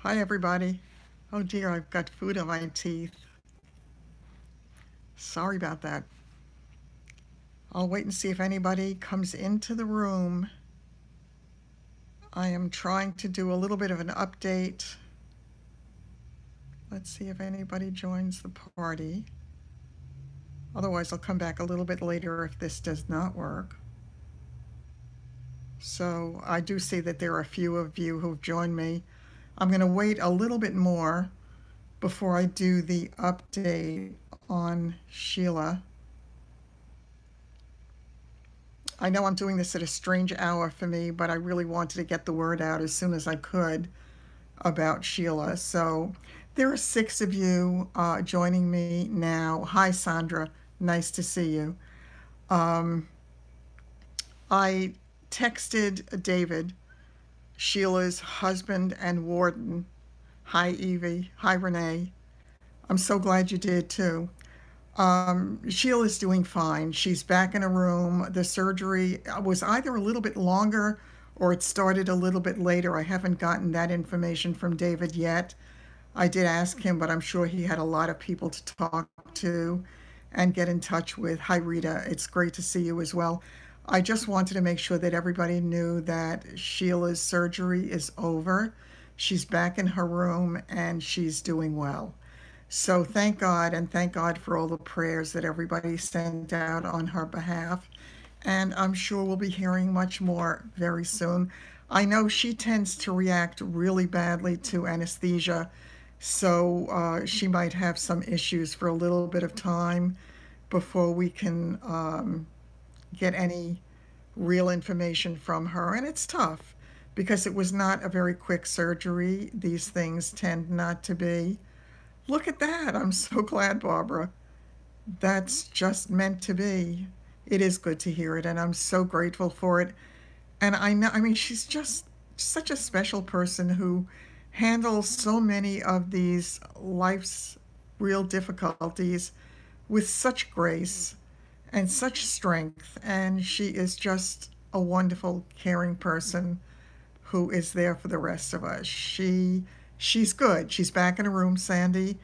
Hi, everybody. Oh dear, I've got food in my teeth. Sorry about that. I'll wait and see if anybody comes into the room. I am trying to do a little bit of an update. Let's see if anybody joins the party. Otherwise, I'll come back a little bit later if this does not work. So I do see that there are a few of you who've joined me. I'm going to wait a little bit more before I do the update on Shelia. I know I'm doing this at a strange hour for me, but I really wanted to get the word out as soon as I could about Shelia. So there are 6 of you joining me now. Hi, Sandra. Nice to see you. I texted David, Sheila's husband and warden. Hi, Evie. Hi, Renee. I'm so glad you did too. Sheila's doing fine. She's back in her room. The surgery was either a little bit longer or it started a little bit later. I haven't gotten that information from David yet. I did ask him, but I'm sure he had a lot of people to talk to and get in touch with. Hi, Rita. It's great to see you as well. I just wanted to make sure that everybody knew that Sheila's surgery is over. She's back in her room and she's doing well. So thank God, and thank God for all the prayers that everybody sent out on her behalf. And I'm sure we'll be hearing much more very soon. I know she tends to react really badly to anesthesia, so she might have some issues for a little bit of time before we can get any real information from her. And it's tough because it was not a very quick surgery. These things tend not to be. Look at that. I'm so glad, Barbara. That's just meant to be. It is good to hear it, and I'm so grateful for it. And I know, I mean, she's just such a special person who handles so many of these life's real difficulties with such grace and such strength. And she is just a wonderful, caring person who is there for the rest of us. She's good. She's back in her room, Sandy,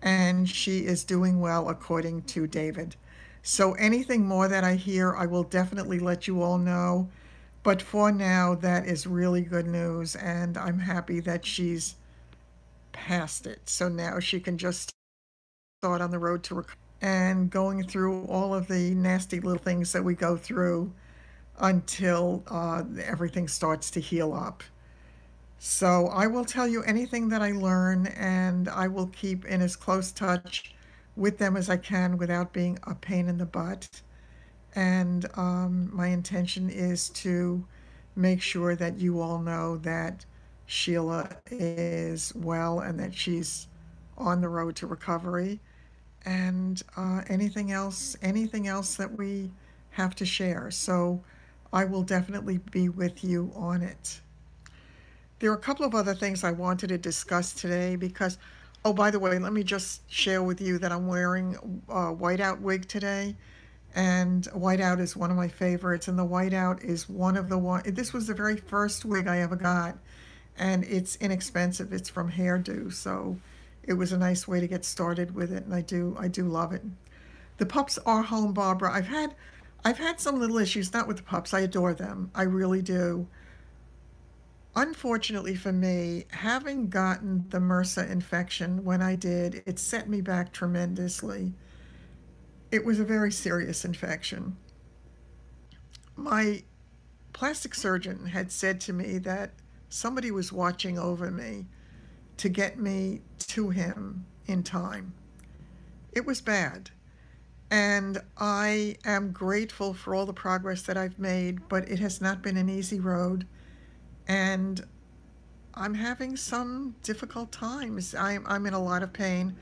and she is doing well according to David. So anything more that I hear, I will definitely let you all know. But for now, that is really good news, and I'm happy that she's past it. So now she can just start on the road to recovery and going through all of the nasty little things that we go through until everything starts to heal up. So I will tell you anything that I learn, and I will keep in as close touch with them as I can without being a pain in the butt. And my intention is to make sure that you all know that Sheila is well and that she's on the road to recovery. And anything else that we have to share. So I will definitely be with you on it. There are a couple of other things I wanted to discuss today because, oh, by the way, let me just share with you that I'm wearing a whiteout wig today. And whiteout is one of my favorites, and the whiteout is one of the one. This was the very first wig I ever got, and it's inexpensive. It's from Hairdo, so it was a nice way to get started with it, and I do love it. The pups are home, Barbara. I've had some little issues, not with the pups. I adore them. I really do. Unfortunately for me, having gotten the MRSA infection when I did, it set me back tremendously. It was a very serious infection. My plastic surgeon had said to me that somebody was watching over me to get me to him in time. It was bad. And I am grateful for all the progress that I've made, but it has not been an easy road. And I'm having some difficult times. I'm in a lot of pain.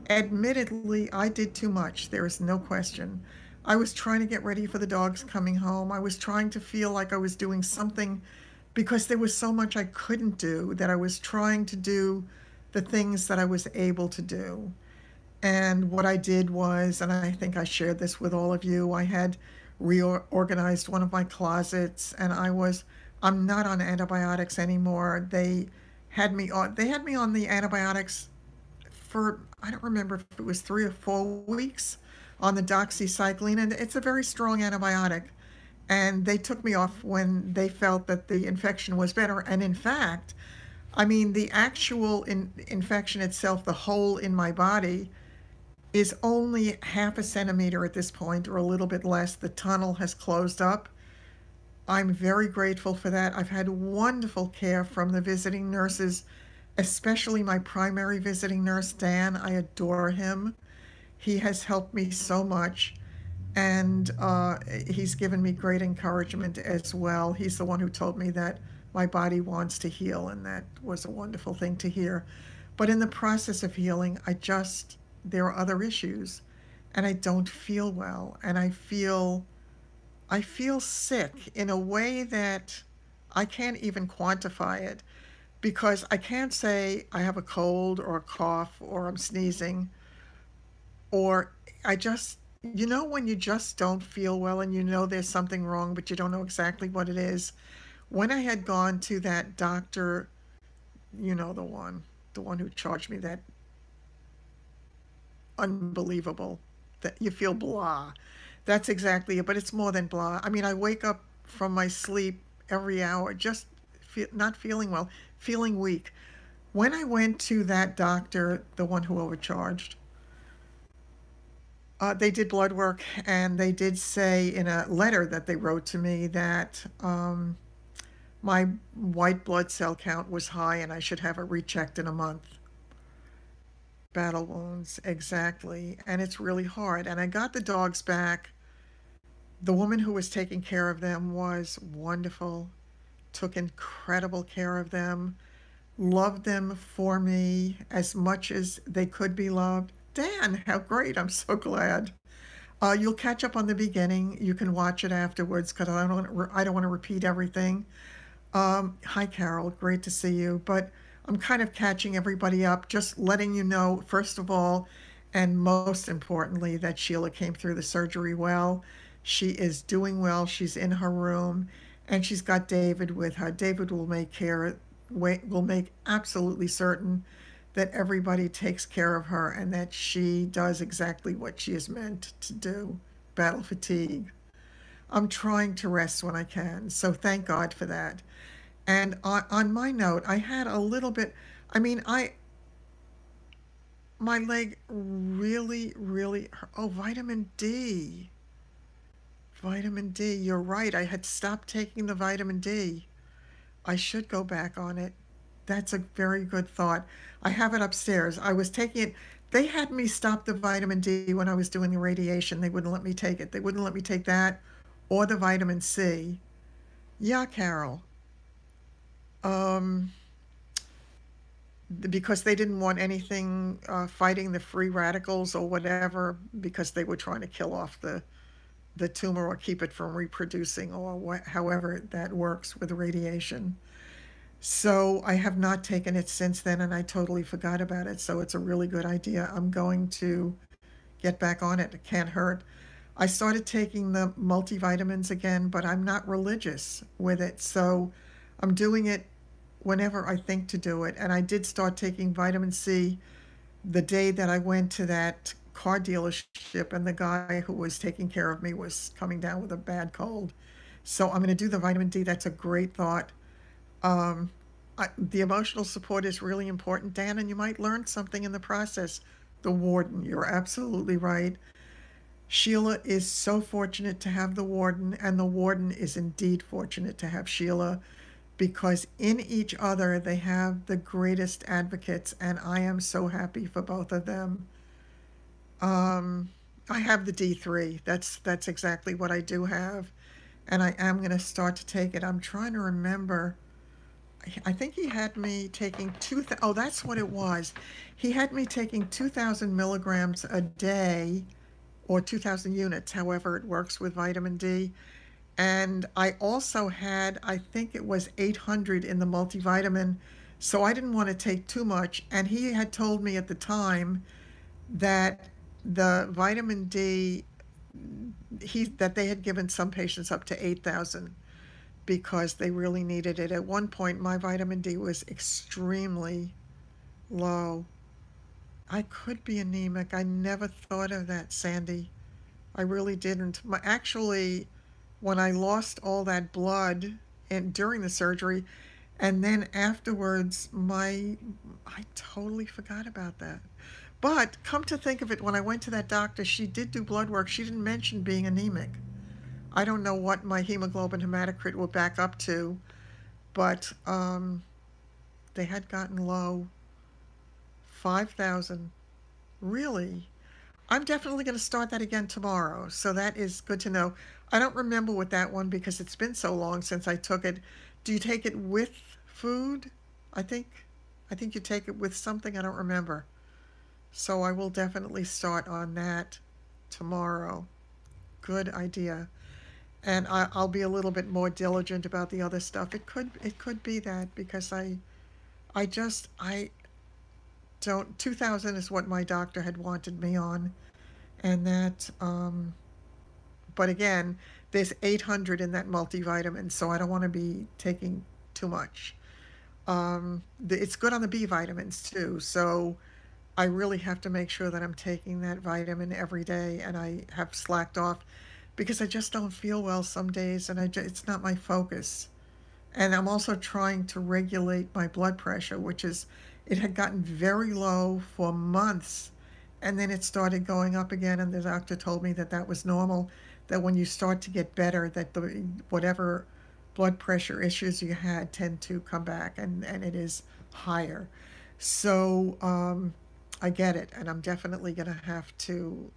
Admittedly, I did too much. There is no question. I was trying to get ready for the dogs coming home. I was trying to feel like I was doing something because there was so much I couldn't do that I was trying to do the things that I was able to do. And what I did was, and I think I shared this with all of you, I had reorganized one of my closets, and I'm not on antibiotics anymore. They they had me on the antibiotics for, I don't remember if it was 3 or 4 weeks on the doxycycline, and it's a very strong antibiotic. And they took me off when they felt that the infection was better. And in fact, I mean, the actual infection itself, the hole in my body, is only half a centimeter at this point, or a little bit less. The tunnel has closed up. I'm very grateful for that. I've had wonderful care from the visiting nurses, especially my primary visiting nurse, Dan. I adore him. He has helped me so much, and he's given me great encouragement as well. He's the one who told me that my body wants to heal, and that was a wonderful thing to hear. But in the process of healing, there are other issues, and I don't feel well, and I feel sick in a way that I can't even quantify it, because I can't say I have a cold or a cough or I'm sneezing, or I just, when you just don't feel well and there's something wrong, but you don't know exactly what it is. When I had gone to that doctor, the one who charged me that unbelievable, that you feel blah. That's exactly it, but it's more than blah. I mean, I wake up from my sleep every hour, just not feeling well, feeling weak. When I went to that doctor, the one who overcharged, they did blood work, and they did say in a letter that they wrote to me that my white blood cell count was high and I should have it rechecked in a month. Battle wounds, exactly. And it's really hard. And I got the dogs back. The woman who was taking care of them was wonderful, took incredible care of them, loved them for me as much as they could be loved. Dan, how great. I'm so glad. You'll catch up on the beginning. You can watch it afterwards, because I don't want to repeat everything. Hi, Carol. Great to see you. But I'm kind of catching everybody up, just letting you know, first of all, and most importantly, that Shelia came through the surgery well. She is doing well. She's in her room, and she's got David with her. David will make absolutely certain that everybody takes care of her and that she does exactly what she is meant to do. Battle fatigue. I'm trying to rest when I can, so thank God for that. And on my note, I had a little bit, I mean, my leg really, really, oh, vitamin D. Vitamin D, you're right. I had stopped taking the vitamin D. I should go back on it. That's a very good thought. I have it upstairs. I was taking it. They had me stop the vitamin D when I was doing the radiation. They wouldn't let me take it. They wouldn't let me take that or the vitamin C. Yeah, Carol. Um, because they didn't want anything fighting the free radicals or whatever, because they were trying to kill off the tumor or keep it from reproducing, or however that works with radiation. So I have not taken it since then, and I totally forgot about it. So it's a really good idea. I'm going to get back on it. It can't hurt. I started taking the multivitamins again, but I'm not religious with it. So I'm doing it whenever I think to do it. And I did start taking vitamin C the day that I went to that car dealership, and the guy who was taking care of me was coming down with a bad cold. So I'm going to do the vitamin D. That's a great thought. Um, the emotional support is really important, Dan, and you might learn something in the process. The warden, you're absolutely right. Shelia is so fortunate to have the warden, and the warden is indeed fortunate to have Shelia, because in each other they have the greatest advocates, and I am so happy for both of them. I have the D3. That's exactly what I do have, and I am going to start to take it. I'm trying to remember. I think he had me taking oh, that's what it was. He had me taking 2,000 milligrams a day, or 2,000 units, however it works with vitamin D. And I also had, I think it was 800 in the multivitamin, so I didn't want to take too much. And he had told me at the time that the vitamin D, that they had given some patients up to 8,000. because they really needed it. At one point, my vitamin D was extremely low. I could be anemic. I never thought of that, Sandy. I really didn't. Actually, when I lost all that blood during the surgery, and then afterwards, I totally forgot about that. But come to think of it, when I went to that doctor, she did do blood work. She didn't mention being anemic. I don't know what my hemoglobin hematocrit will back up to, but they had gotten low. 5,000. Really? I'm definitely going to start that again tomorrow, so that is good to know. I don't remember with that one because it's been so long since I took it. Do you take it with food? I think I think you take it with something, I don't remember. So I will definitely start on that tomorrow. Good idea. And I'll be a little bit more diligent about the other stuff. It could be that because I don't. 2,000 is what my doctor had wanted me on, and that. But again, there's 800 in that multivitamin, so I don't want to be taking too much. It's good on the B vitamins too, so I really have to make sure that I'm taking that vitamin every day, and I have slacked off because I just don't feel well some days, and it's not my focus. And I'm also trying to regulate my blood pressure, which is, it had gotten very low for months, and then it started going up again, and the doctor told me that that was normal, that when you start to get better, that the whatever blood pressure issues you had tend to come back, and it is higher. So I get it, and I'm definitely going to have to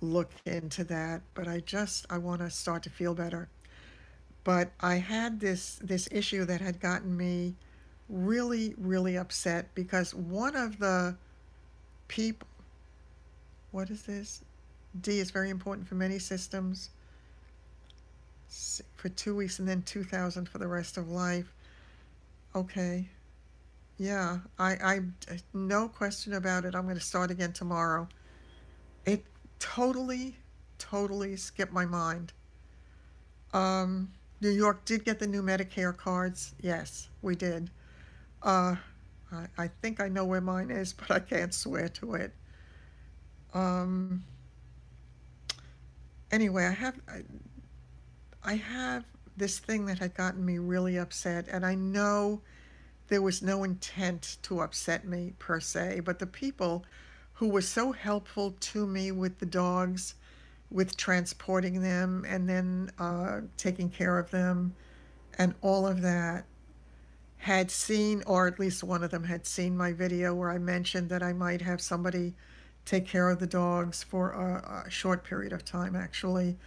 look into that, but I want to start to feel better. But I had this issue that had gotten me really, really upset because one of the people, what is this? D is very important for many systems for 2 weeks and then 2,000 for the rest of life. Okay. Yeah, I no question about it. I'm going to start again tomorrow. It totally, totally skipped my mind. Um, New York did get the new Medicare cards. Yes, we did. Uh, I think I know where mine is, but I can't swear to it. Um, anyway, I have this thing that had gotten me really upset, and I know there was no intent to upset me per se, but the people who were so helpful to me with the dogs, with transporting them and then taking care of them and all of that, had seen, or at least one of them had seen my video where I mentioned that I might have somebody take care of the dogs for a short period of time, actually,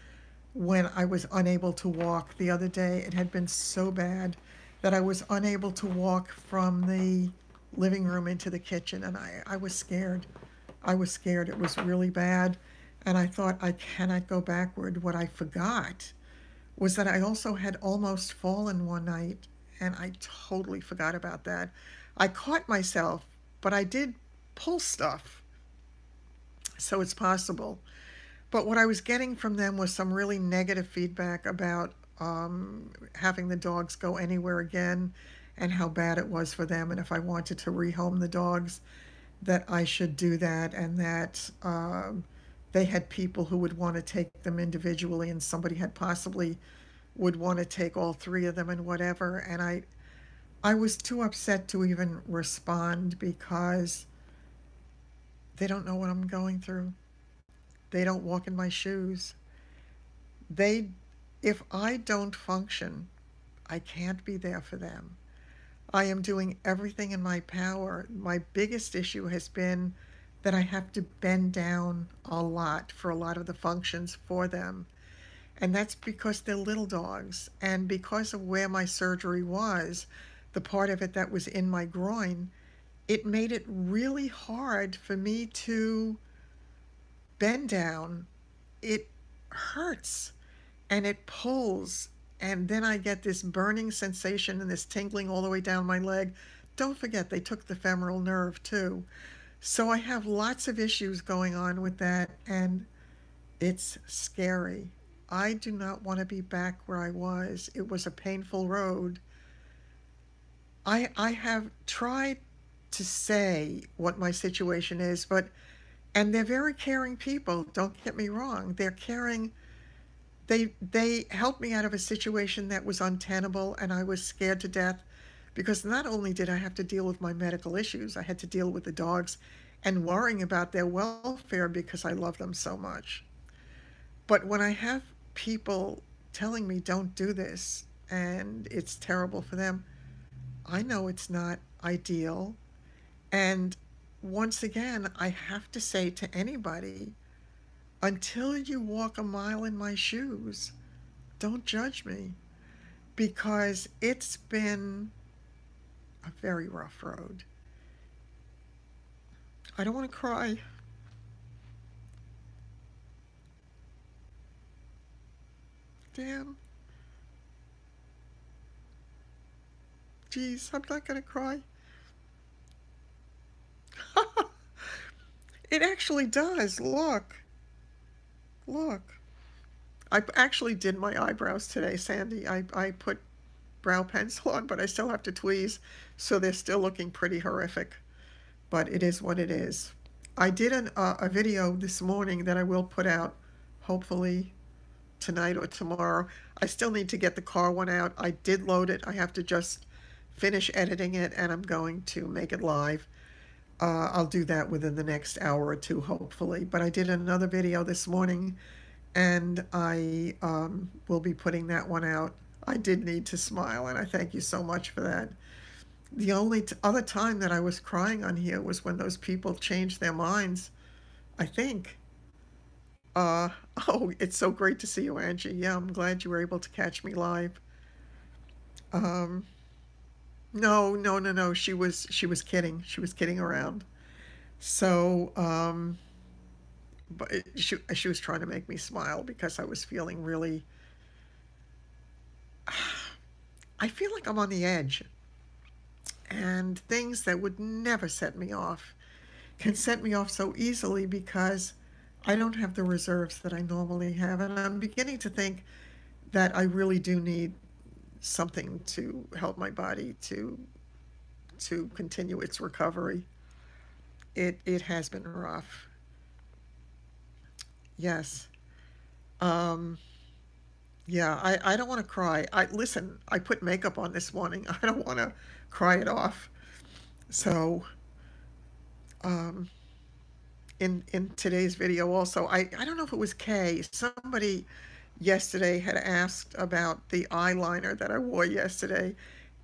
when I was unable to walk the other day. It had been so bad that I was unable to walk from the living room into the kitchen, and I was scared. I was scared. It was really bad, and I thought, I cannot go backward. What I forgot was that I also had almost fallen one night, and I totally forgot about that. I caught myself, but I did pull stuff, so it's possible. But what I was getting from them was some really negative feedback about having the dogs go anywhere again and how bad it was for them. And if I wanted to rehome the dogs, that I should do that, and that they had people who would want to take them individually, and somebody had possibly would want to take all three of them and whatever. And I was too upset to even respond because they don't know what I'm going through. They don't walk in my shoes. They, if I don't function, I can't be there for them. I am doing everything in my power. My biggest issue has been that I have to bend down a lot for a lot of the functions for them. And that's because they're little dogs. And because of where my surgery was, the part of it that was in my groin, it made it really hard for me to bend down. It hurts and it pulls, and then I get this burning sensation and this tingling all the way down my leg. Don't forget, they took the femoral nerve too. So I have lots of issues going on with that, and it's scary. I do not want to be back where I was. It was a painful road. I have tried to say what my situation is, but and they're very caring people, don't get me wrong. They're caring. They helped me out of a situation that was untenable, and I was scared to death because not only did I have to deal with my medical issues, I had to deal with the dogs and worrying about their welfare because I love them so much. But when I have people telling me don't do this and it's terrible for them, I know it's not ideal. And once again, I have to say to anybody, until you walk a mile in my shoes, don't judge me because it's been a very rough road. I don't want to cry. Damn. Geez, I'm not going to cry. It actually does. Look. Look. I actually did my eyebrows today, Sandy. I put brow pencil on, but I still have to tweeze, so they're still looking pretty horrific. But it is what it is. I did a video this morning that I will put out, hopefully tonight or tomorrow. I still need to get the car one out. I did load it. I have to just finish editing it, and I'm going to make it live. I'll do that within the next hour or two, hopefully. But I did another video this morning, and I will be putting that one out. I did need to smile, and I thank you so much for that. The only other time that I was crying on here was when those people changed their minds, I think. Uh, oh, it's so great to see you, Angie. Yeah, I'm glad you were able to catch me live. Um, no, no, no, no. She was kidding. She was kidding around. So, but she was trying to make me smile because I was feeling really. I feel like I'm on the edge, and things that would never set me off can set me off so easily because I don't have the reserves that I normally have, and I'm beginning to think that I really do need something to help my body to continue its recovery. It has been rough. Yes. Um, yeah, I don't want to cry. Listen, I put makeup on this morning. I don't want to cry it off. So, um, in today's video also, I don't know if it was Kay. Somebody yesterday had asked about the eyeliner that I wore yesterday,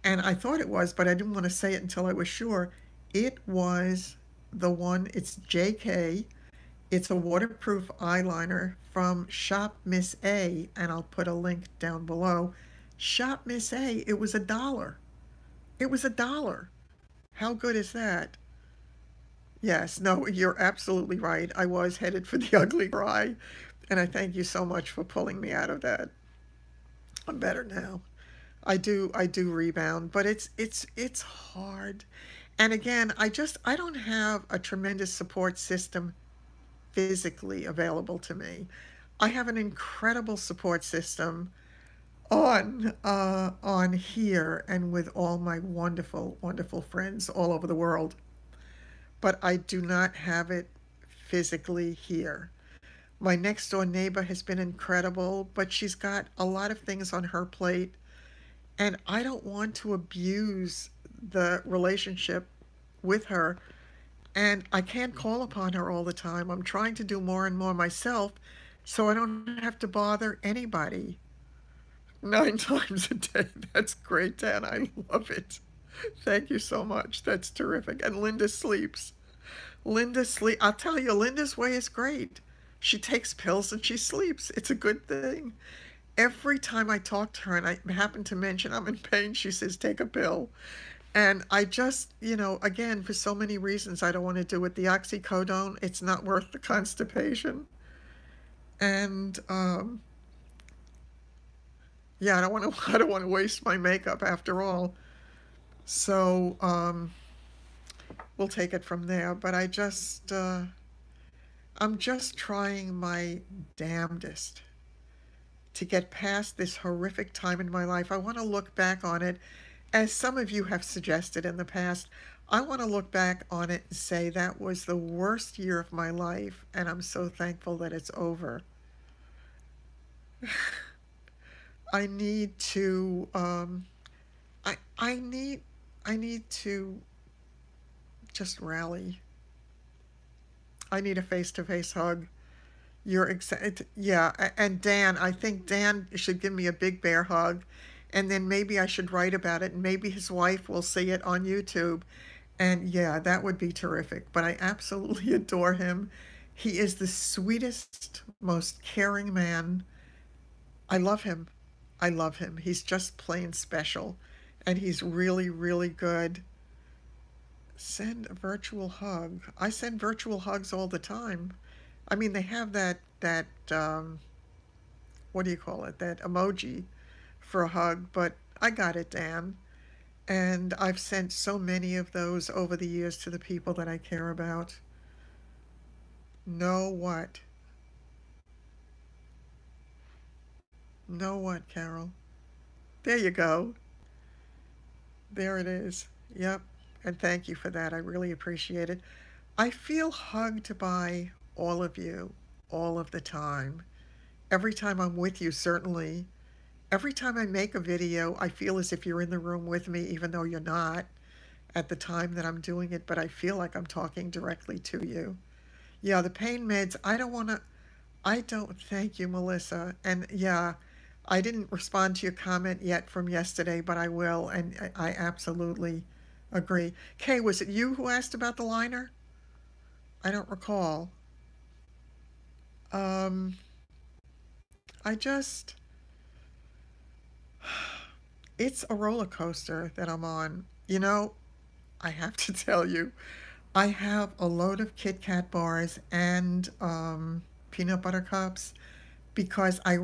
and I thought it was, but I didn't want to say it until I was sure. It was the one, it's JK. It's a waterproof eyeliner from Shop Miss A, and I'll put a link down below. Shop Miss A, it was $1. It was $1. How good is that? Yes, no, you're absolutely right. I was headed for the ugly cry, and I thank you so much for pulling me out of that. I'm better now. I do rebound, but it's hard. And again, I don't have a tremendous support system physically available to me. I have an incredible support system on here and with all my wonderful, wonderful friends all over the world, but I do not have it physically here. My next door neighbor has been incredible, but she's got a lot of things on her plate, and I don't want to abuse the relationship with her, and I can't call upon her all the time. I'm trying to do more and more myself so I don't have to bother anybody 9 times a day. That's great, Dan. I love it. Thank you so much. That's terrific. And Linda sleeps. I'll tell you, Linda's way is great. She takes pills and she sleeps. It's a good thing. Every time I talk to her and I happen to mention I'm in pain, she says, take a pill. And I just, again, for so many reasons, I don't want to do it. The oxycodone, it's not worth the constipation. And yeah, I don't want to. I don't want to waste my makeup after all. So we'll take it from there. But I'm just trying my damnedest to get past this horrific time in my life. I want to look back on it, as some of you have suggested in the past. I want to look back on it and say that was the worst year of my life, and I'm so thankful that it's over. I need to, I need to just rally. I need a face-to-face hug. Yeah, and Dan, I think Dan should give me a big bear hug, and then maybe I should write about it, and maybe his wife will see it on YouTube. And yeah, that would be terrific. But I absolutely adore him. He is the sweetest, most caring man. I love him. I love him. He's just plain special, and he's really, really good. Send a virtual hug. I send virtual hugs all the time. I mean, they have that what do you call it? That emoji for a hug, but I got it, Dan. And I've sent so many of those over the years to the people that I care about. Know what? Know what, Carol? There you go. There it is. Yep. And thank you for that. I really appreciate it. I feel hugged by all of you all of the time. Every time I'm with you, certainly. Every time I make a video, I feel as if you're in the room with me, even though you're not at the time that I'm doing it, but I feel like I'm talking directly to you. Yeah, the pain meds, I don't, thank you, Melissa. And yeah, I didn't respond to your comment yet from yesterday, but I will, and I absolutely agree. Kay, was it you who asked about the liner? I don't recall. Um, I just, it's a roller coaster that I'm on. You know, I have to tell you, I have a load of Kit Kat bars and peanut butter cups because I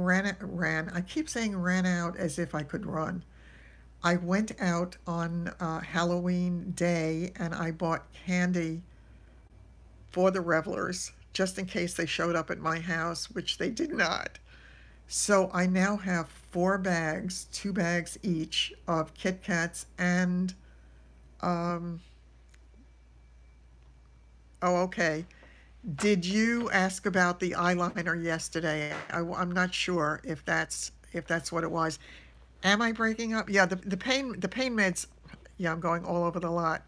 keep saying ran out as if I could run. I went out on Halloween day and I bought candy for the revelers just in case they showed up at my house, which they did not. So I now have 4 bags, 2 bags each of Kit Kats and, um, oh, okay. Did you ask about the eyeliner yesterday? I'm not sure if that's what it was. Am I breaking up? Yeah, the pain meds. Yeah, I'm going all over the lot.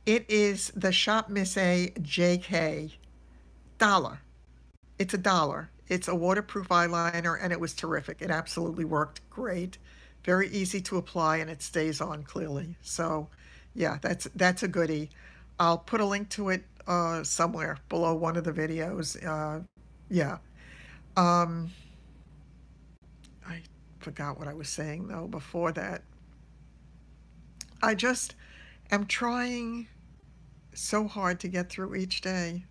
It is the Shop Miss A JK dollar. It's $1. It's a waterproof eyeliner, and it was terrific. It absolutely worked great. Very easy to apply, and it stays on clearly. So, yeah, that's a goodie. I'll put a link to it somewhere below one of the videos. Yeah. Um, I forgot what I was saying though before that. I just am trying so hard to get through each day.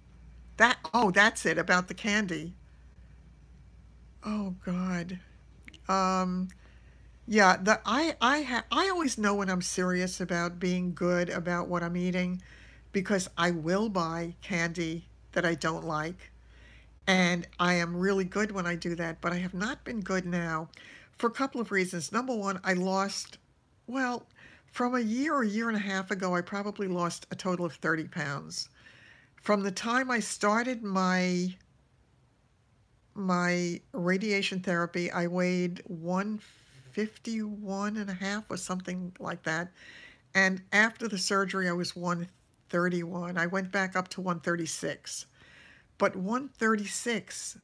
That's it about the candy. Oh God. Um, yeah, I always know when I'm serious about being good about what I'm eating because I will buy candy that I don't like. And I am really good when I do that, but I have not been good now for a couple of reasons. Number one, I lost, well, from a year or year and a half ago, I probably lost a total of 30 pounds. From the time I started my radiation therapy, I weighed 151 and a half or something like that. And after the surgery, I was 131. I went back up to 136. But 136,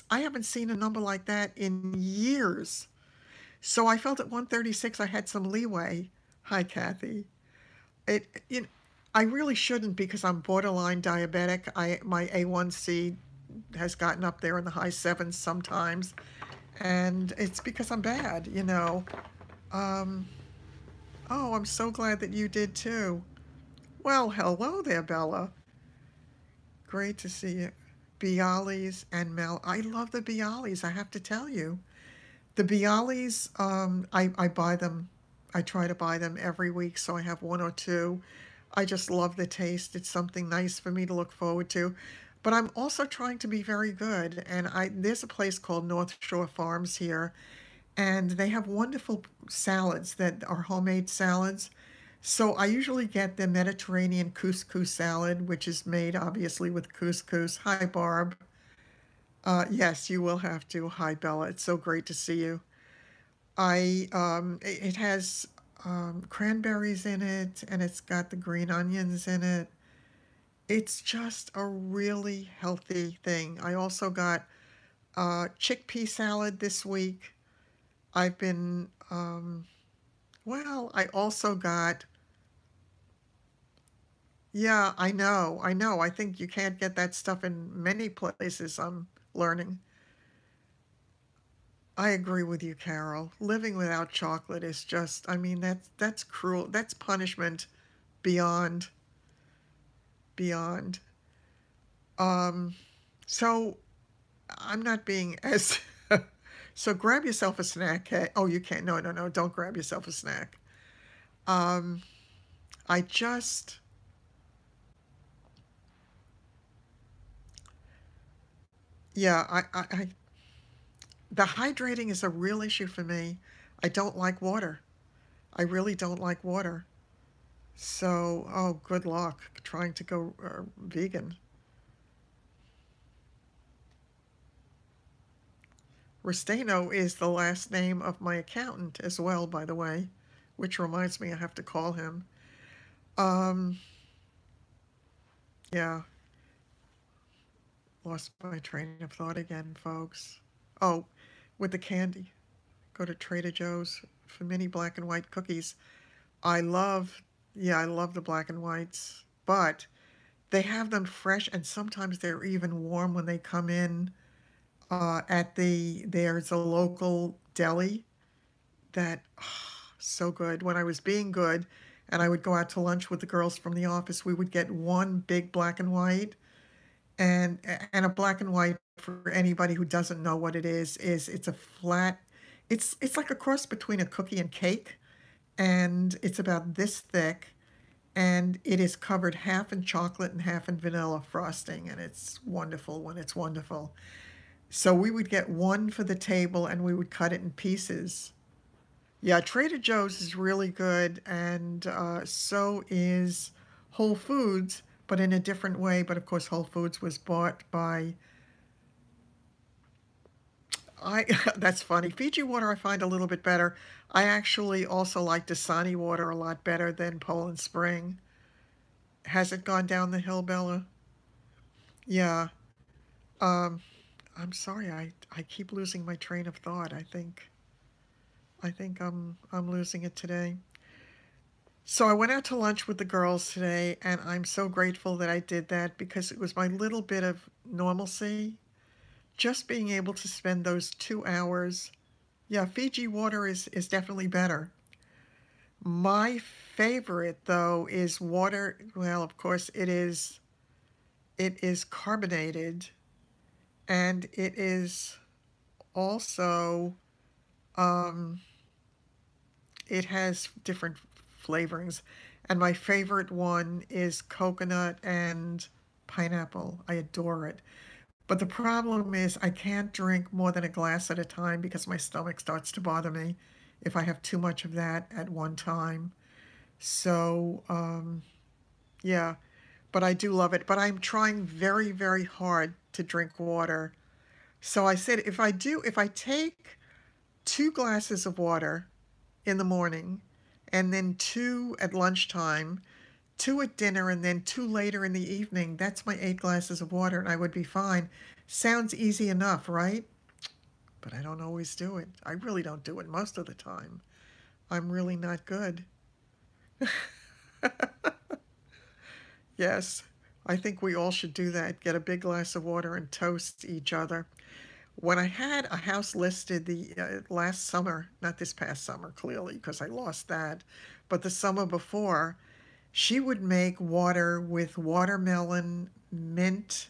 I haven't seen a number like that in years. So I felt at 136 I had some leeway. Hi, Kathy. You know, I really shouldn't because I'm borderline diabetic. My A1C has gotten up there in the high sevens sometimes, and it's because I'm bad, you know. Um, oh, I'm so glad that you did too. Well, hello there, Bella. Great to see you. Bialys and Mel. I love the Bialys, I have to tell you. The Bialys, I buy them. I try to buy them every week, so I have one or two. I just love the taste. It's something nice for me to look forward to. But I'm also trying to be very good. And there's a place called North Shore Farms here, and they have wonderful salads that are homemade salads. So I usually get the Mediterranean couscous salad, which is made obviously with couscous. Hi, Barb. Yes, you will have to. Hi, Bella. It's so great to see you. It has cranberries in it, and it's got the green onions in it. It's just a really healthy thing. I also got chickpea salad this week. I've been, well, I also got, yeah, I know. I think you can't get that stuff in many places, I'm learning. I agree with you, Carol. Living without chocolate is just, I mean, that's cruel. That's punishment beyond, beyond. Um, so I'm not being as, so grab yourself a snack. Oh, you can't. No, no, no. Don't grab yourself a snack. Um, I just, yeah, the hydrating is a real issue for me. I don't like water. I really don't like water. So, oh, good luck trying to go vegan. Restaino is the last name of my accountant as well, by the way, which reminds me I have to call him. Um, yeah, lost my train of thought again, folks. Oh, with the candy. Go to Trader Joe's for mini black and white cookies. I love, yeah, I love the black and whites, but they have them fresh and sometimes they're even warm when they come in. There's a local deli that, so good. When I was being good and I would go out to lunch with the girls from the office, we would get one big black and white, and a black and white, for anybody who doesn't know what it is it's a flat, it's like a cross between a cookie and cake, and it's about this thick, and it is covered half in chocolate and half in vanilla frosting, and it's wonderful when it's wonderful. So we would get one for the table and we would cut it in pieces. Yeah, Trader Joe's is really good, and so is Whole Foods, but in a different way. But of course, Whole Foods was bought by I. That's funny. Fiji water I find a little bit better. I actually also like Dasani water a lot better than Poland Spring. Has it gone down the hill, Bella? Yeah. Um, I'm sorry. I keep losing my train of thought. I think I'm losing it today. So I went out to lunch with the girls today, and I'm so grateful that I did that because it was my little bit of normalcy. Just being able to spend those 2 hours. Yeah, Fiji water is definitely better. My favorite, though, is water. Well, of course, it is carbonated, and it is also um, it has different flavorings. And my favorite one is coconut and pineapple. I adore it. But the problem is I can't drink more than a glass at a time because my stomach starts to bother me if I have too much of that at one time. So, yeah, but I do love it. But I'm trying very, very hard to drink water. So I said if I take 2 glasses of water in the morning and then two at lunchtime, two at dinner, and then two later in the evening, that's my 8 glasses of water, and I would be fine. Sounds easy enough, right? But I don't always do it. I really don't do it most of the time. I'm really not good. Yes, I think we all should do that. Get a big glass of water and toast each other. When I had a house listed the last summer, not this past summer, clearly, because I lost that, but the summer before, she would make water with watermelon, mint,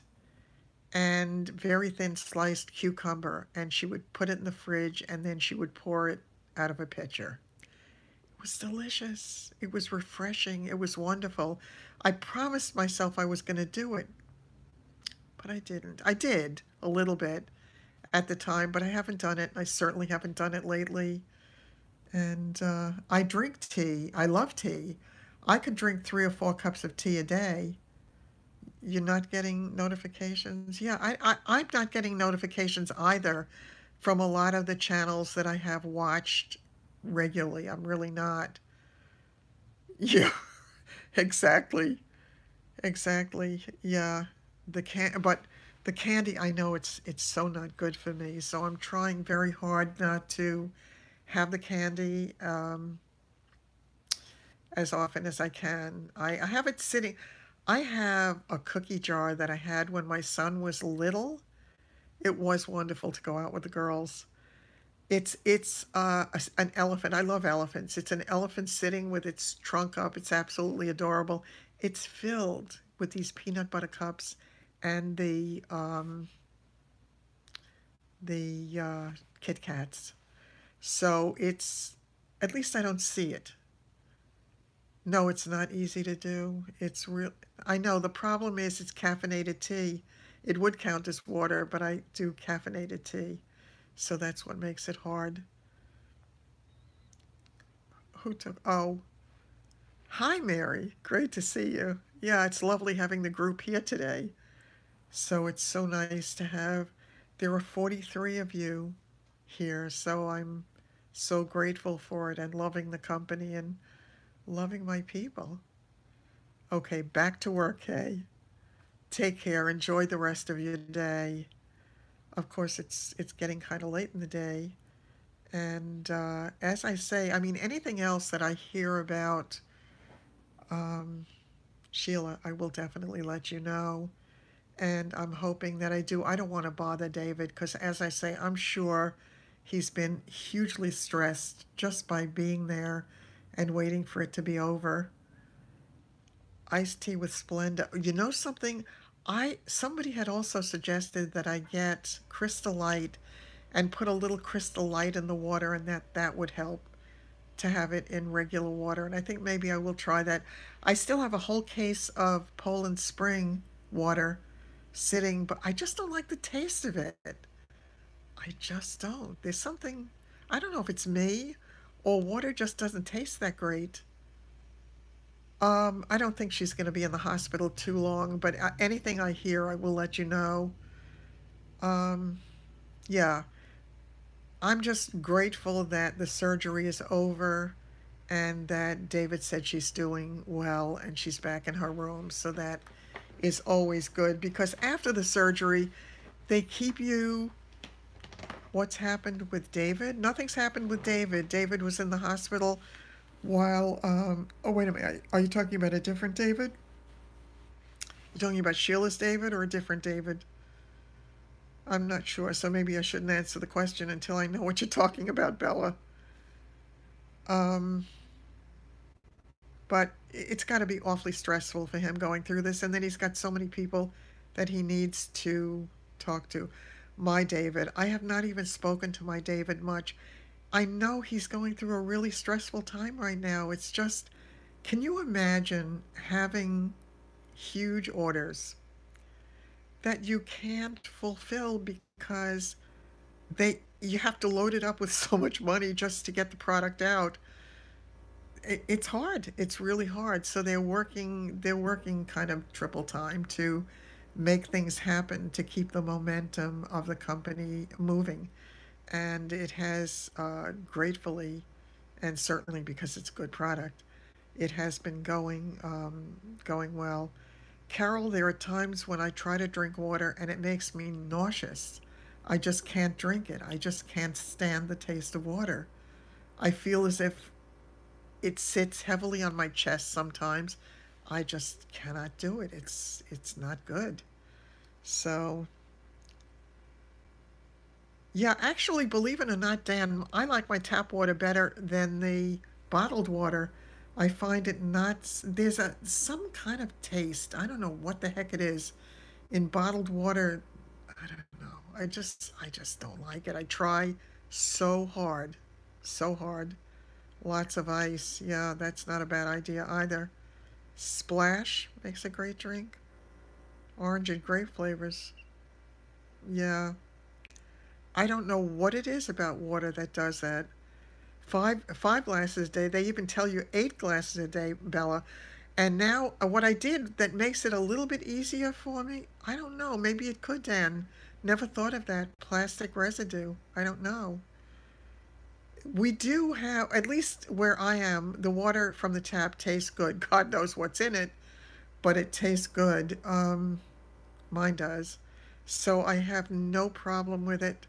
and very thin sliced cucumber, and she would put it in the fridge, and then she would pour it out of a pitcher. It was delicious. It was refreshing. It was wonderful. I promised myself I was going to do it, but I didn't. I did a little bit at the time, but I haven't done it. I certainly haven't done it lately. And I drink tea. I love tea. I could drink 3 or 4 cups of tea a day. You're not getting notifications? Yeah, I'm not getting notifications either from a lot of the channels that I have watched regularly. I'm really not. Yeah, exactly. Exactly. Yeah. But the candy, I know it's so not good for me. So I'm trying very hard not to have the candy as often as I can. I have it sitting. I have a cookie jar that I had when my son was little. It was wonderful to go out with the girls. It's an elephant. I love elephants. It's an elephant sitting with its trunk up. It's absolutely adorable. It's filled with these peanut butter cups and the Kit Kats. So it's at least I don't see it. No, it's not easy to do. It's real. I know the problem is it's caffeinated tea. It would count as water, but I do caffeinated tea. So that's what makes it hard. Who took? Oh, hi, Mary. Great to see you. Yeah, it's lovely having the group here today. So it's so nice to have. There are 43 of you here, so I'm so grateful for it and loving the company and loving my people. Okay, back to work, Kay. Take care. Enjoy the rest of your day. Of course, it's getting kind of late in the day, and as I say, I mean anything else that I hear about Sheila, I will definitely let you know. And I'm hoping that I do. I don't want to bother David because, as I say, I'm sure he's been hugely stressed just by being there and waiting for it to be over. Iced tea with Splenda. You know something? Somebody had also suggested that I get Crystal Light and put a little Crystal Light in the water, and that would help to have it in regular water. And I think maybe I will try that. I still have a whole case of Poland Spring water sitting, but I just don't like the taste of it. I just don't. There's something, I don't know if it's me or water just doesn't taste that great. I don't think she's going to be in the hospital too long, but anything I hear, I will let you know. Um, yeah, I'm just grateful that the surgery is over and that David said she's doing well and she's back in her room. So that is always good because after the surgery, they keep you. What's happened with David? Nothing's happened with David. David was in the hospital while. Oh, wait a minute. Are you talking about a different David? You talking about Sheila's David or a different David? I'm not sure, so maybe I shouldn't answer the question until I know what you're talking about, Bella. Um, but it's got to be awfully stressful for him going through this, and then he's got so many people that he needs to talk to. My David, I have not even spoken to my David much. I know he's going through a really stressful time right now. It's just, can you imagine having huge orders that you can't fulfill because you have to load it up with so much money just to get the product out. It's hard. It's really hard. So they're working kind of triple time to make things happen to keep the momentum of the company moving. And it has gratefully, and certainly because it's a good product, it has been going well. Carol, there are times when I try to drink water and it makes me nauseous. I just can't drink it. I just can't stand the taste of water. I feel as if it sits heavily on my chest sometimes. I just cannot do it. It's not good. So, yeah, actually, believe it or not, Dan, I like my tap water better than the bottled water. I find it not, there's some kind of taste. I don't know what the heck it is. In bottled water, I don't know. I just don't like it. I try so hard. So hard. Lots of ice. Yeah, that's not a bad idea either. Splash makes a great drink. Orange and grape flavors. Yeah. I don't know what it is about water that does that. Five glasses a day. They even tell you 8 glasses a day, Bella. And now what I did that makes it a little bit easier for me, I don't know. Maybe it could, Dan. Never thought of that. Plastic residue. I don't know. We do have, at least where I am, the water from the tap tastes good. God knows what's in it, but it tastes good. Mine does. So I have no problem with it.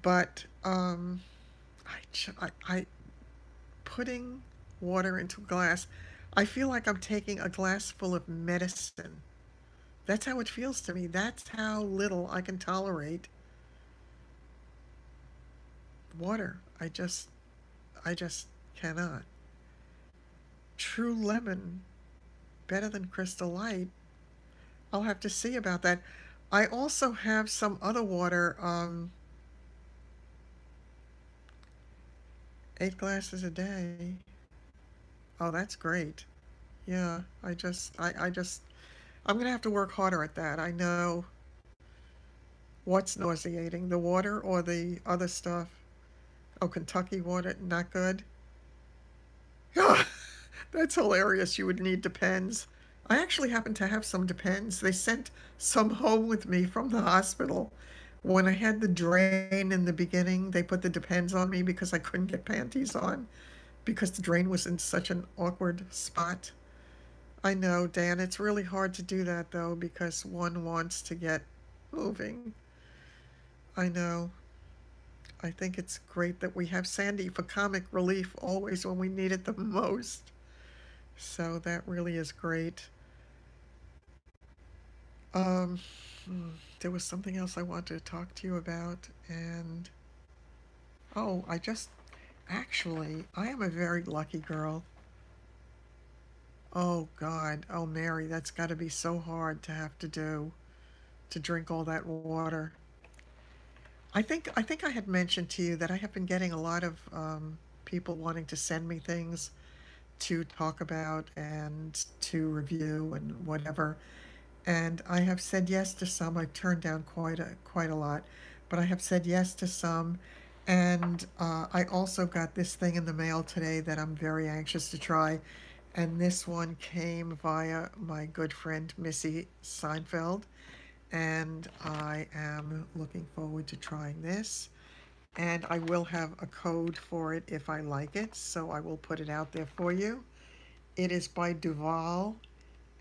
But I putting water into a glass, I feel like I'm taking a glass full of medicine. That's how it feels to me. That's how little I can tolerate water. I just cannot. True lemon, better than Crystal Light. I'll have to see about that. I also have some other water, 8 glasses a day. Oh, that's great. Yeah, I'm gonna have to work harder at that. I know what's nauseating, the water or the other stuff. Oh, Kentucky water, not good. Yeah, that's hilarious. You would need Depends. I actually happen to have some Depends. They sent some home with me from the hospital. When I had the drain in the beginning, they put the Depends on me because I couldn't get panties on because the drain was in such an awkward spot. I know, Dan, it's really hard to do that though because one wants to get moving. I know. I think it's great that we have Sandy for comic relief always when we need it the most. So that really is great. Um, there was something else I wanted to talk to you about, and oh, actually, I am a very lucky girl. Oh God, oh Mary, that's got to be so hard to have to do, to drink all that water. I think I had mentioned to you that I have been getting a lot of people wanting to send me things to talk about and to review and whatever. And I have said yes to some. I've turned down quite a lot, but I have said yes to some. And I also got this thing in the mail today that I'm very anxious to try. And this one came via my good friend Missy Seinfeld. And I am looking forward to trying this. And I will have a code for it if I like it, so I will put it out there for you. It is by Duval,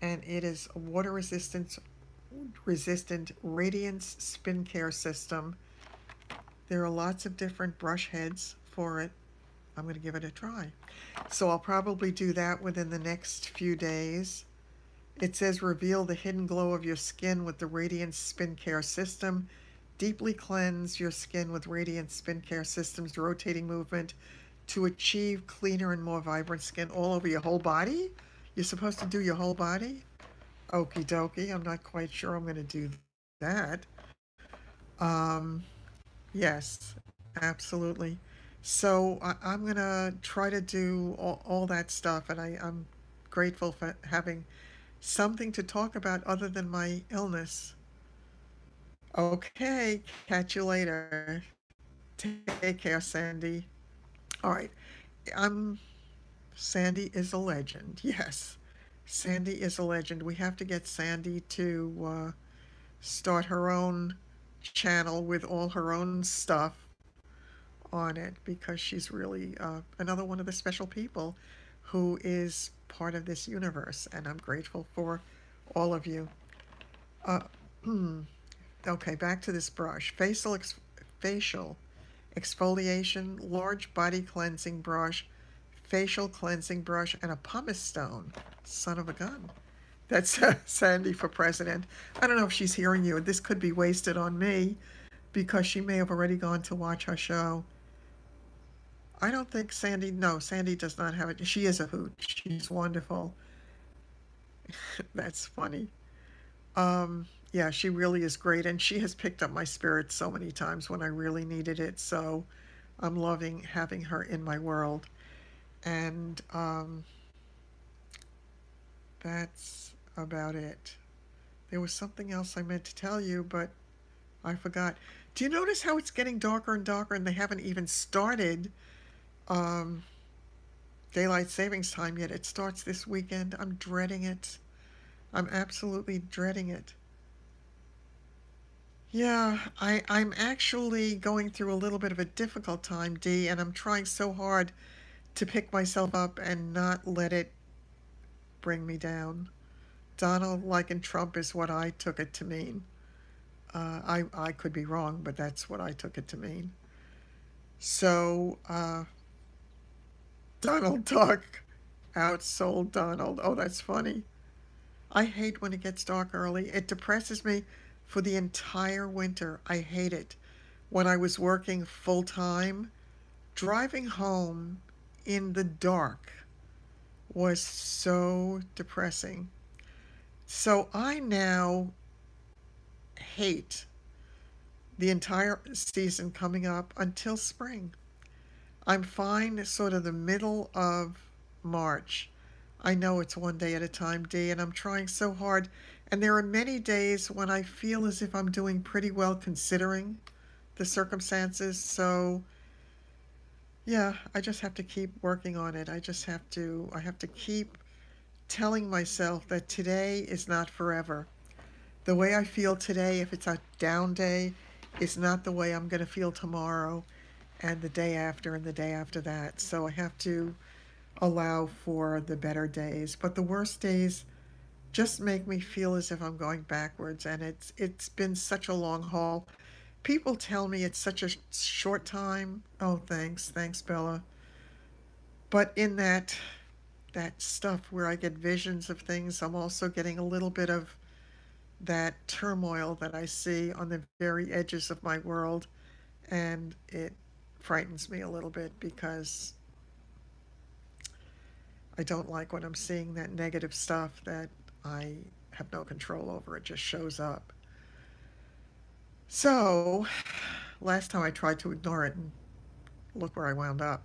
and it is a water resistant radiance spin care system. There are lots of different brush heads for it. I'm going to give it a try. So I'll probably do that within the next few days. It says reveal the hidden glow of your skin with the Radiance Spin Care System. Deeply cleanse your skin with Radiance Spin Care System's rotating movement to achieve cleaner and more vibrant skin all over your whole body. You're supposed to do your whole body? Okie dokie. I'm not quite sure I'm going to do that. Um, yes, absolutely. So I'm going to try to do all that stuff, and I'm grateful for having something to talk about other than my illness. Okay, catch you later. Take care, Sandy. All right, I'm Sandy is a legend. Yes, Sandy is a legend. We have to get Sandy to start her own channel with all her own stuff on it because she's really another one of the special people who is part of this universe, and I'm grateful for all of you. Uh, okay, back to this brush. Facial exfoliation, large body cleansing brush, facial cleansing brush, and a pumice stone. Son of a gun. That's Sandy for president. I don't know if she's hearing you. This could be wasted on me because she may have already gone to watch her show. I don't think Sandy, no, Sandy does not have it. She is a hoot. She's wonderful. That's funny. Yeah, she really is great, and she has picked up my spirit so many times when I really needed it. So I'm loving having her in my world. And that's about it. There was something else I meant to tell you, but I forgot. Do you notice how it's getting darker and darker and they haven't even started um, daylight savings time yet? It starts this weekend. I'm dreading it. I'm absolutely dreading it. Yeah, I'm actually going through a little bit of a difficult time, Dee, and I'm trying so hard to pick myself up and not let it bring me down. Donald, like in Trump, is what I took it to mean. I could be wrong, but that's what I took it to mean. So, Donald Duck outsold Donald. Oh, that's funny. I hate when it gets dark early. It depresses me for the entire winter. I hate it. When I was working full time, driving home in the dark was so depressing. So I now hate the entire season coming up until spring. I'm fine sort of the middle of March. I know it's one day at a time, Dee, and I'm trying so hard. And there are many days when I feel as if I'm doing pretty well considering the circumstances. So, yeah, I just have to keep working on it. I have to keep telling myself that today is not forever. The way I feel today, if it's a down day, is not the way I'm going to feel tomorrow and the day after and the day after that. So I have to allow for the better days. But the worst days just make me feel as if I'm going backwards, and it's been such a long haul. People tell me it's such a short time. Oh, thanks, Bella. But in that stuff where I get visions of things, I'm also getting a little bit of that turmoil that I see on the very edges of my world, and it frightens me a little bit because I don't like when I'm seeing that negative stuff that I have no control over. It just shows up. So, last time I tried to ignore it, and look where I wound up.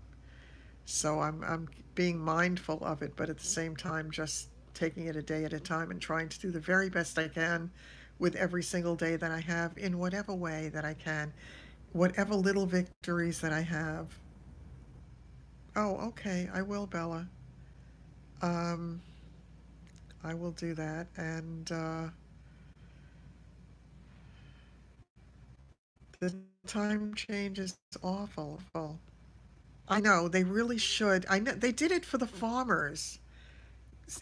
So I'm being mindful of it, but at the same time, just taking it a day at a time and trying to do the very best I can with every single day that I have in whatever way that I can, whatever little victories that I have. Oh, okay, I will, Bella. Um, I will do that. And the time change is awful. I know they really should. I know they did it for the farmers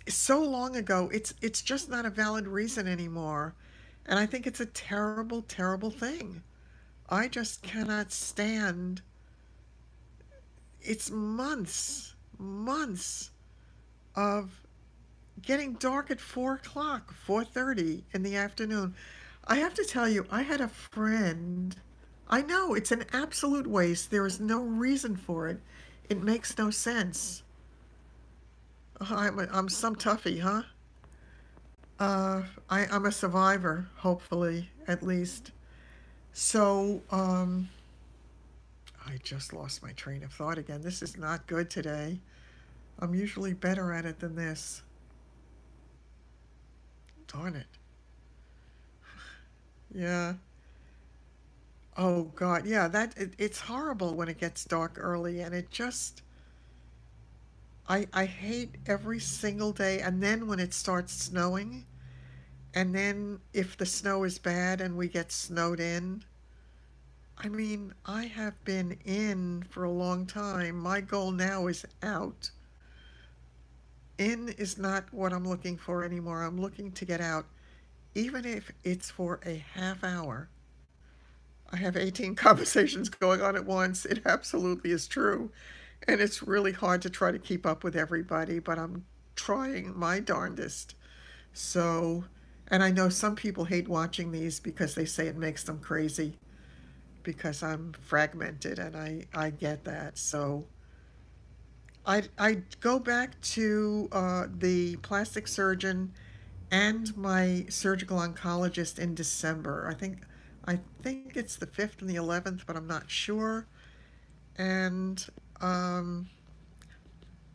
so long ago. It's just not a valid reason anymore, and I think it's a terrible, terrible thing. I just cannot stand. It's months of getting dark at 4 o'clock, 4:30 in the afternoon. I have to tell you, I had a friend. I know it's an absolute waste. There is no reason for it. It makes no sense. I'm some toughie, huh? I'm a survivor, hopefully, at least. So, I just lost my train of thought again. This is not good today. I'm usually better at it than this. Darn it. Yeah. Oh God, yeah. It's horrible when it gets dark early, and it just I hate every single day. And then when it starts snowing, and then if the snow is bad and we get snowed in, I mean, I have been in for a long time. My goal now is out. In is not what I'm looking for anymore. I'm looking to get out, even if it's for a half hour. I have 18 conversations going on at once. It absolutely is true. And it's really hard to try to keep up with everybody, but I'm trying my darndest. So, and I know some people hate watching these because they say it makes them crazy because I'm fragmented, and I get that. So I go back to the plastic surgeon and my surgical oncologist in December. I think it's the 5th and the 11th, but I'm not sure. And um,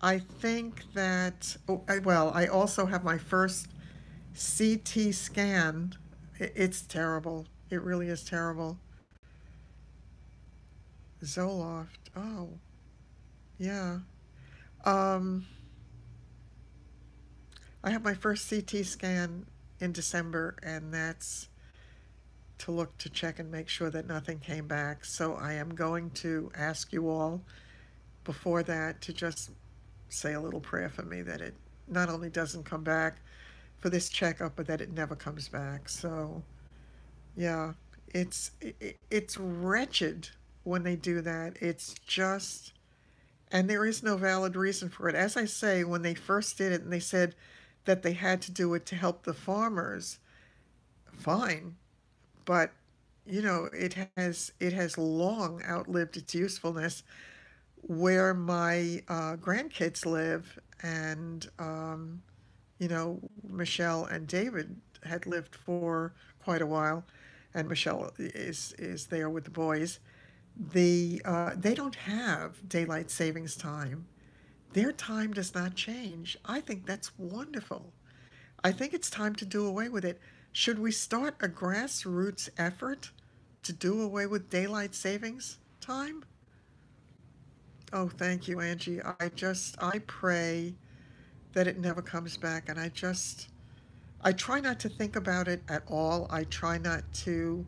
I think that, well, I also have my first CT scan. It's terrible. It really is terrible. Zoloft. Oh, yeah. Um, I have my first CT scan in December, and that's to look to check and make sure that nothing came back. So I am going to ask you all before that to just say a little prayer for me that it not only doesn't come back for this checkup, but that it never comes back. So yeah, it's wretched when they do that. It's just, and there is no valid reason for it. As I say, when they first did it and they said that they had to do it to help the farmers, fine, but it has long outlived its usefulness. Where my grandkids live, and Michelle and David had lived for quite a while, and Michelle is there with the boys. They don't have daylight savings time. Their time does not change. I think that's wonderful. I think it's time to do away with it. Should we start a grassroots effort to do away with daylight savings time? Oh, thank you, Angie. I pray that it never comes back. And I try not to think about it at all. I try not to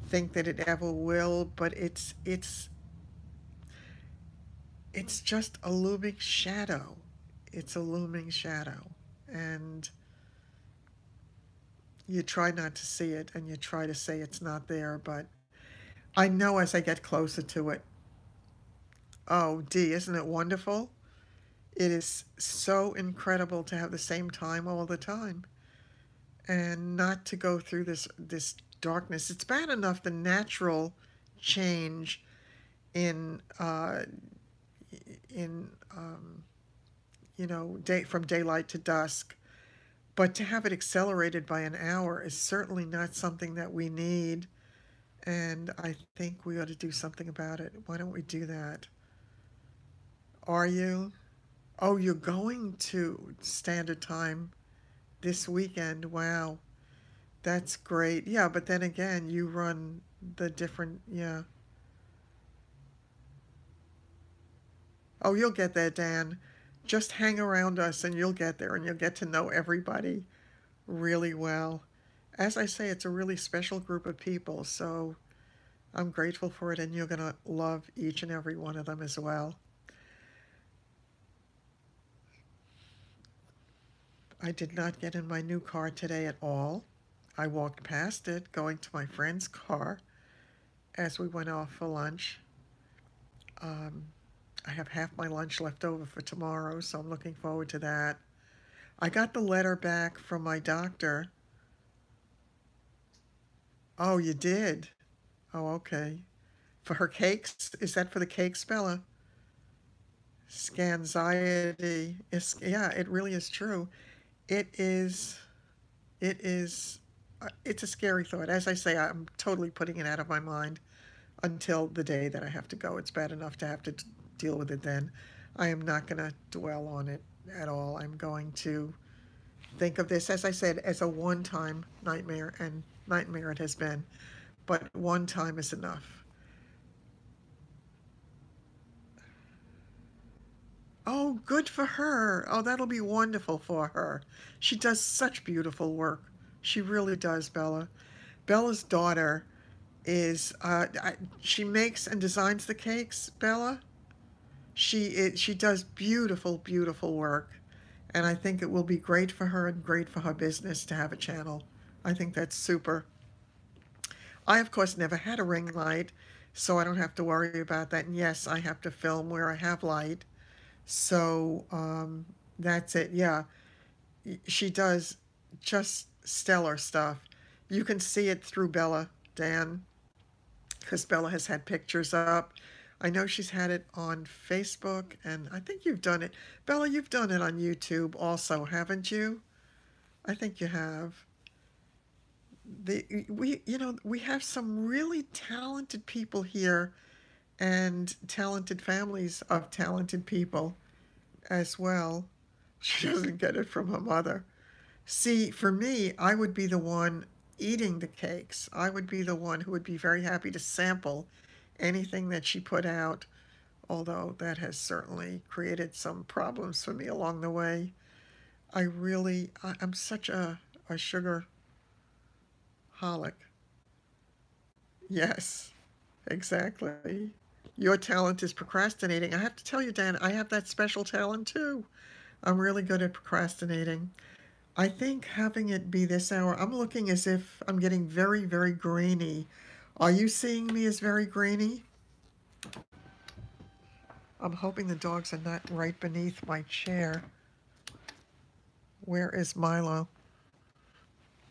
think that it ever will, but it's just a looming shadow. It's a looming shadow. And you try not to see it and you try to say it's not there, but I know as I get closer to it. Oh, Dee, isn't it wonderful? It is so incredible to have the same time all the time and not to go through this darkness. It's bad enough the natural change in day from daylight to dusk, but to have it accelerated by an hour is certainly not something that we need. And I think we ought to do something about it. Why don't we do that? Are you? Oh, you're going to Standard Time this weekend. Wow. That's great. Yeah, but then again, you run the different, yeah. Oh, you'll get there, Dan. Just hang around us and you'll get there and you'll get to know everybody really well. As I say, it's a really special group of people, so I'm grateful for it, and you're going to love each and every one of them as well. I did not get in my new car today at all. I walked past it going to my friend's car as we went off for lunch. Um, I have half my lunch left over for tomorrow, so I'm looking forward to that. I got the letter back from my doctor. Oh, you did? Oh, okay. For her cakes? Is that for the cakes, Bella? Scanxiety. Yeah, it really is true. It is, it is, it's a scary thought. As I say, I'm totally putting it out of my mind until the day that I have to go. It's bad enough to have to deal with it then. I am not going to dwell on it at all. I'm going to think of this, as I said, as a one time nightmare, and nightmare it has been, but one time is enough. Oh, good for her. Oh, that'll be wonderful for her. She does such beautiful work. She really does, Bella. Bella's daughter she makes and designs the cakes, Bella. She does beautiful, beautiful work. And I think it will be great for her and great for her business to have a channel. I think that's super. I, of course, never had a ring light, so I don't have to worry about that. And yes, I have to film where I have light. So that's it. Yeah, she does just stellar stuff. You can see it through Bella, Dan, because Bella has had pictures up. I know she's had it on Facebook, and I think you've done it. Bella, you've done it on YouTube also, haven't you? I think you have. We have some really talented people here, and talented families of talented people as well. She doesn't get it from her mother. See, for me, I would be the one. eating the cakes. I would be the one who would be very happy to sample anything that she put out, although that has certainly created some problems for me along the way. I'm such a sugar holic. Yes, exactly. Your talent is procrastinating. I have to tell you, Dan, I have that special talent too. I'm really good at procrastinating. I think having it be this hour, I'm looking as if I'm getting very, very grainy. Are you seeing me as very grainy? I'm hoping the dogs are not right beneath my chair. Where is Milo?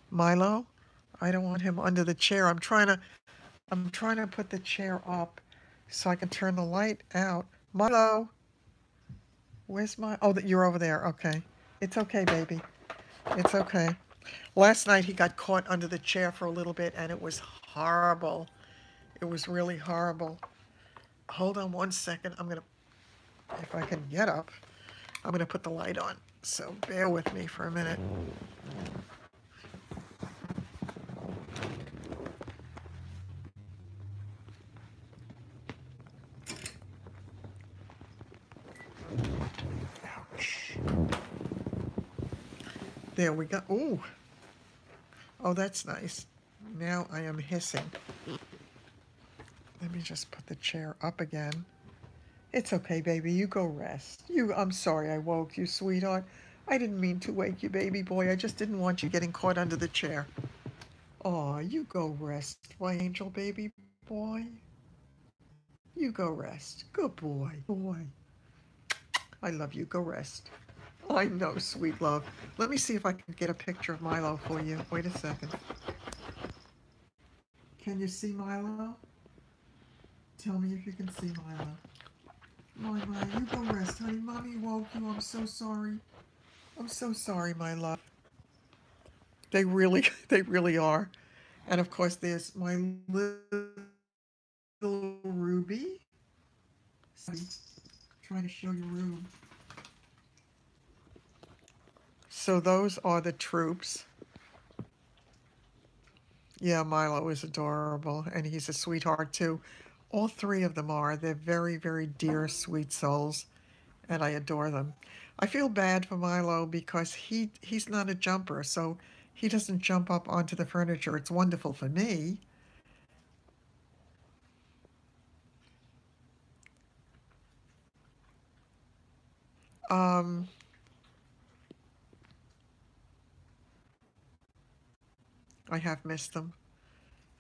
Milo? I don't want him under the chair. I'm trying to put the chair up so I can turn the light out. Milo, where's my? Oh, that you're over there. Okay. It's okay, baby. It's okay. Last night he got caught under the chair for a little bit and it was horrible. It was really horrible. Hold on one second. If I can get up, I'm gonna put the light on. So bear with me for a minute. Ouch. There we go. Ooh. Oh, that's nice. Now I am hissing. Let me just put the chair up again. It's okay, baby. You go rest. I'm sorry I woke you, sweetheart. I didn't mean to wake you, baby boy. I just didn't want you getting caught under the chair. Aw, you go rest, my angel baby boy. You go rest. Good boy. Boy. I love you. Go rest. I know, sweet love. Let me see if I can get a picture of Milo for you. Wait a second. Can you see Milo? Tell me if you can see Milo. Milo, you go rest, honey. Mommy woke you. I'm so sorry. I'm so sorry, my love. They really, they really are. And of course, there's my little Ruby. Sorry, trying to show you room. So those are the troops. Yeah, Milo is adorable, and he's a sweetheart too. All three of them are. They're very, very dear, sweet souls, and I adore them. I feel bad for Milo because he's not a jumper, so he doesn't jump up onto the furniture. It's wonderful for me. Um, I have missed them.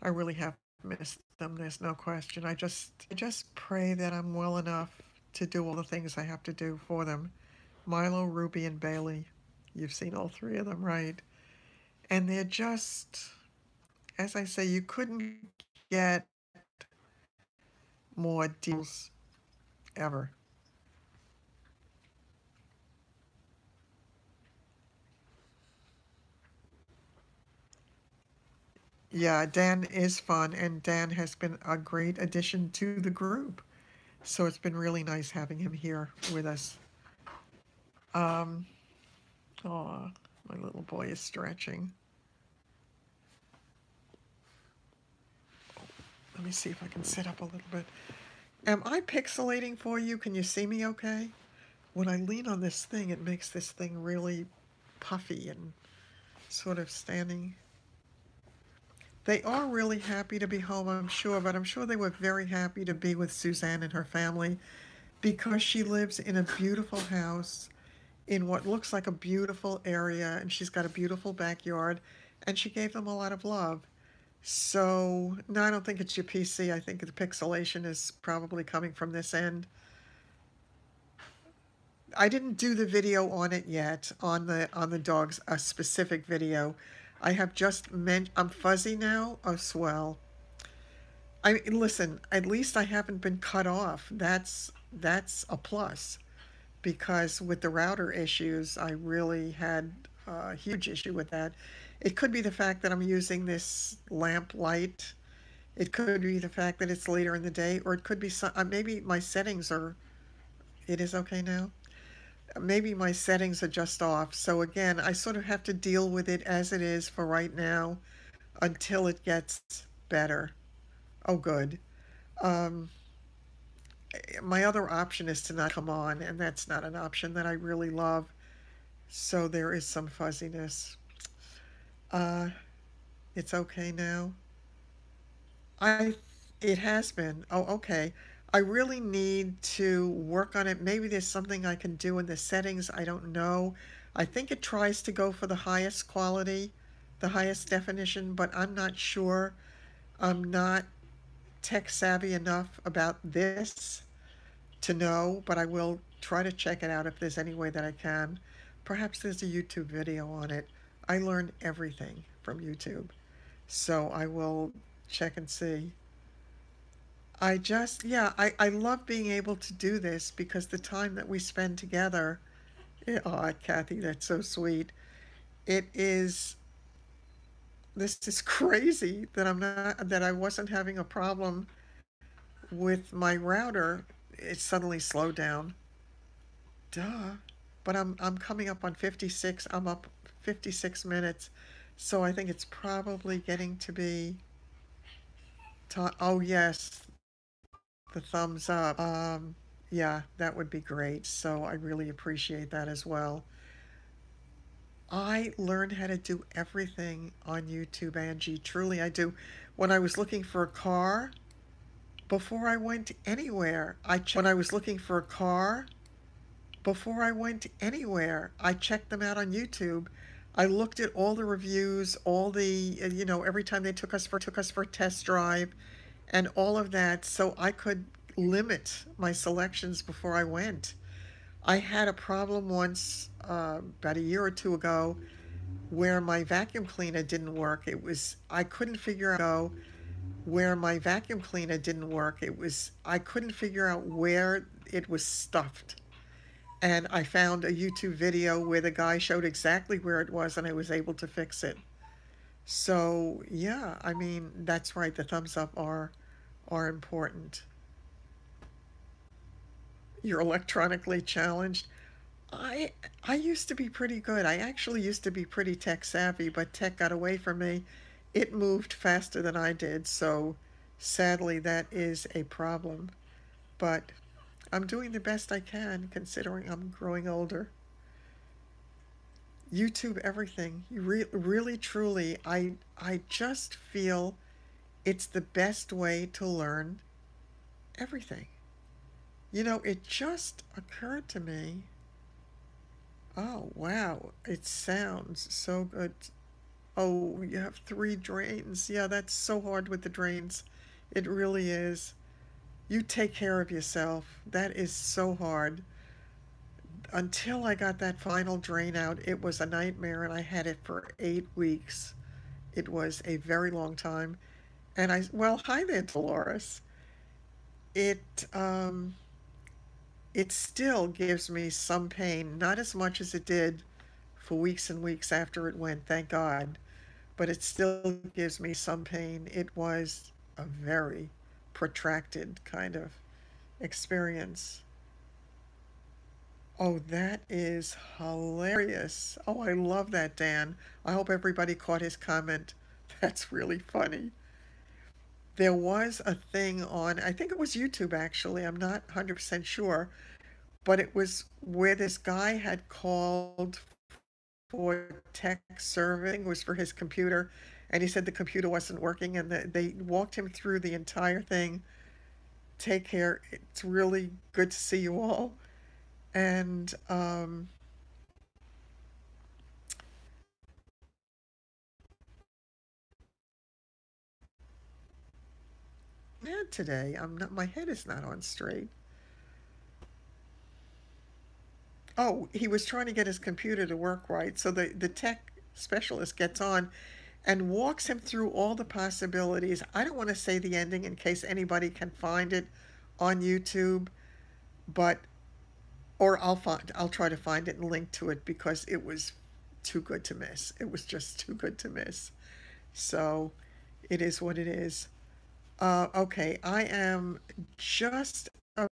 I really have missed them. There's no question. I just pray that I'm well enough to do all the things I have to do for them. Milo, Ruby, and Bailey. You've seen all three of them, right? And they're just, as I say, you couldn't get more deals ever. Yeah, Dan is fun, and Dan has been a great addition to the group. So it's been really nice having him here with us. Um, oh, my little boy is stretching. Let me see if I can sit up a little bit. Am I pixelating for you? Can you see me okay? When I lean on this thing, it makes this thing really puffy and sort of standing. They are really happy to be home, I'm sure, but I'm sure they were very happy to be with Suzanne and her family because she lives in a beautiful house in what looks like a beautiful area, and she's got a beautiful backyard, and she gave them a lot of love. So, no, I don't think it's your PC. I think the pixelation is probably coming from this end. I didn't do the video on it yet, on the dogs, a specific video. I have just I'm fuzzy now. Oh, swell. Listen, at least I haven't been cut off. That's a plus because with the router issues, I really had a huge issue with that. It could be the fact that I'm using this lamp light. It could be the fact that it's later in the day, or it could be maybe my settings are. It is okay now. Maybe my settings are just off. So again, I sort of have to deal with it as it is for right now. until it gets better. Oh, good. Um, my other option is to not come on, and that's not an option that I really love. So there is some fuzziness. Uh, it's okay now. I, it has been. Oh, okay. I really need to work on it. Maybe there's something I can do in the settings. I don't know. I think it tries to go for the highest quality, the highest definition, but I'm not sure. I'm not tech savvy enough about this to know, but I will try to check it out if there's any way that I can. Perhaps there's a YouTube video on it. I learned everything from YouTube, so I will check and see. I love being able to do this because the time that we spend together, oh, Kathy, that's so sweet. It is, this is crazy that that I wasn't having a problem with my router. It suddenly slowed down. Duh. But I'm coming up on 56. I'm up 56 minutes. So I think it's probably getting to be time. Oh, yes, the thumbs up. Yeah, that would be great. So I really appreciate that as well. I learned how to do everything on YouTube, Angie. Truly, I do. When I was looking for a car, before I went anywhere, when I was looking for a car, before I went anywhere, I checked them out on YouTube. I looked at all the reviews, all the, every time they took us for a test drive and all of that, so I could limit my selections before I went. I had a problem once, about a year or two ago, where my vacuum cleaner didn't work. I couldn't figure out where my vacuum cleaner didn't work. I couldn't figure out where it was stuffed. And I found a YouTube video where the guy showed exactly where it was and I was able to fix it. So, yeah, I mean, that's right. The thumbs up are important. You're electronically challenged. I I used to be pretty good. I actually used to be pretty tech savvy, but tech got away from me. It moved faster than I did, so sadly that is a problem. But I'm doing the best I can considering I'm growing older. YouTube everything. Really truly, I just feel it's the best way to learn everything. It just occurred to me. Oh, wow. It sounds so good. Oh, you have 3 drains. Yeah, that's so hard with the drains. It really is. You take care of yourself. That is so hard. Until I got that final drain out, it was a nightmare, and I had it for 8 weeks. It was a very long time. Well, hi there, Dolores. It, um, it still gives me some pain, not as much as it did for weeks and weeks after it went, thank God, but it still gives me some pain. It was a very protracted kind of experience. Oh, that is hilarious. Oh, I love that, Dan. I hope everybody caught his comment. That's really funny. There was a thing on, I think it was YouTube actually, I'm not 100% sure, but it was where this guy had called for tech serving, was for his computer, and he said the computer wasn't working, and they walked him through the entire thing. Take care. It's really good to see you all. And yeah, today I'm not. My head is not on straight. Oh, he was trying to get his computer to work right, so the tech specialist gets on and walks him through all the possibilities. I don't want to say the ending in case anybody can find it on YouTube, but or I'll try to find it and link to it because it was too good to miss. It was just too good to miss. So it is what it is. Okay, I am just an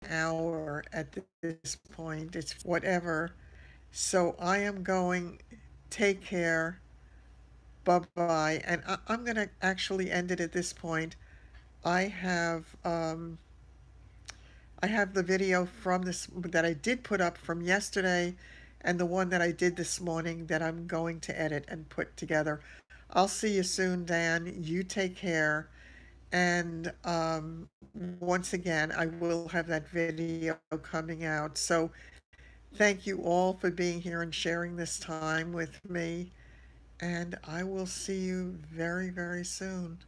hour at this point. It's whatever. So I am going. Take care. Bye-bye. And I'm going to actually end it at this point. I have I have the video from this that I did put up from yesterday and the one that I did this morning that I'm going to edit and put together. I'll see you soon, Dan. You take care. And once again, I will have that video coming out. So thank you all for being here and sharing this time with me. And I will see you very, very soon.